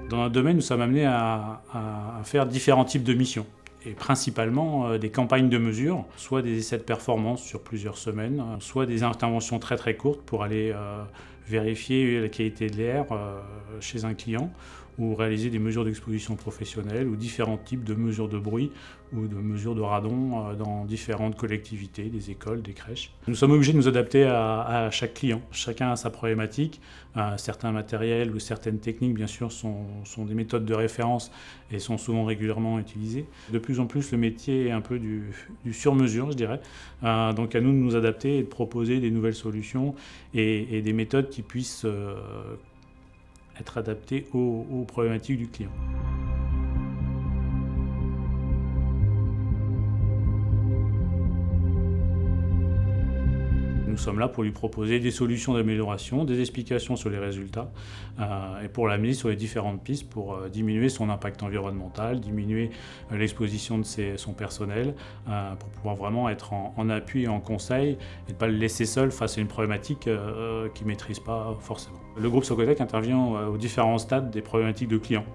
Dans notre domaine, nous sommes amenés à faire différents types de missions. Et principalement des campagnes de mesure, soit des essais de performance sur plusieurs semaines, soit des interventions très très courtes pour aller vérifier la qualité de l'air chez un client, ou réaliser des mesures d'exposition professionnelle, ou différents types de mesures de bruit, ou de mesures de radon dans différentes collectivités, des écoles, des crèches. Nous sommes obligés de nous adapter à chaque client. Chacun a sa problématique. Certains matériels ou certaines techniques, bien sûr, sont des méthodes de référence et sont souvent régulièrement utilisées. De plus en plus, le métier est un peu du sur-mesure, je dirais. Donc à nous de nous adapter et de proposer des nouvelles solutions et des méthodes qui puissent être adaptées aux problématiques du client. Nous sommes là pour lui proposer des solutions d'amélioration, des explications sur les résultats et pour l'amener sur les différentes pistes pour diminuer son impact environnemental, diminuer l'exposition de son personnel, pour pouvoir vraiment être en appui et en conseil et ne pas le laisser seul face à une problématique qu'il ne maîtrise pas forcément. Le groupe Socotec intervient aux différents stades des problématiques de clients,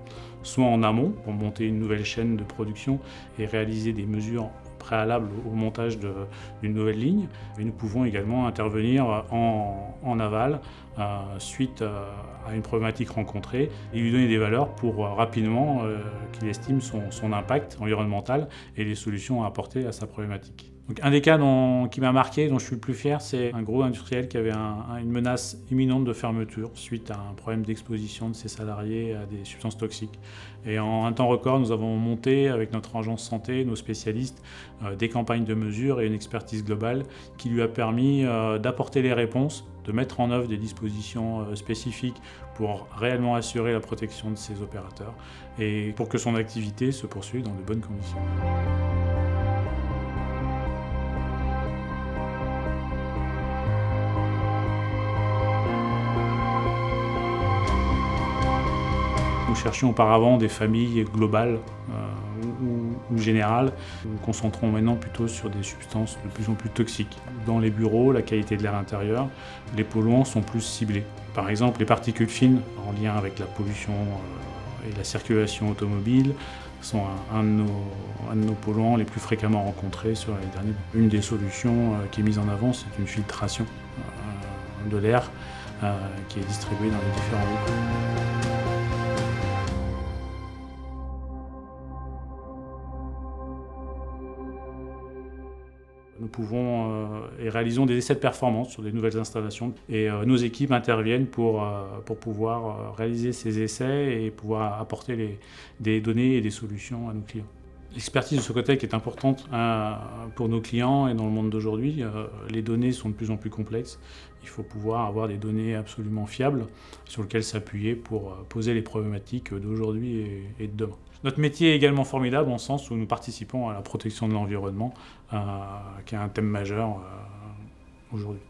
soit en amont pour monter une nouvelle chaîne de production et réaliser des mesures préalable au montage d'une nouvelle ligne. Et nous pouvons également intervenir en aval suite à une problématique rencontrée et lui donner des valeurs pour rapidement qu'il estime son impact environnemental et les solutions à apporter à sa problématique. Donc, un des cas qui m'a marqué, dont je suis le plus fier, c'est un gros industriel qui avait une menace imminente de fermeture suite à un problème d'exposition de ses salariés à des substances toxiques. Et en un temps record, nous avons monté avec notre agence santé, nos spécialistes, des campagnes de mesure et une expertise globale qui lui a permis d'apporter les réponses, de mettre en œuvre des dispositions spécifiques pour réellement assurer la protection de ses opérateurs et pour que son activité se poursuive dans de bonnes conditions. Nous cherchions auparavant des familles globales ou générales. Nous nous concentrons maintenant plutôt sur des substances de plus en plus toxiques. Dans les bureaux, la qualité de l'air intérieur, les polluants sont plus ciblés. Par exemple, les particules fines en lien avec la pollution et la circulation automobile sont un de nos polluants les plus fréquemment rencontrés sur les derniers mois. Une des solutions qui est mise en avant, c'est une filtration de l'air qui est distribuée dans les différents locaux. Nous pouvons et réalisons des essais de performance sur des nouvelles installations et nos équipes interviennent pour pouvoir réaliser ces essais et pouvoir apporter des données et des solutions à nos clients. L'expertise de Socotec est importante pour nos clients et dans le monde d'aujourd'hui. Les données sont de plus en plus complexes. Il faut pouvoir avoir des données absolument fiables sur lesquelles s'appuyer pour poser les problématiques d'aujourd'hui et de demain. Notre métier est également formidable en sens où nous participons à la protection de l'environnement, qui est un thème majeur aujourd'hui.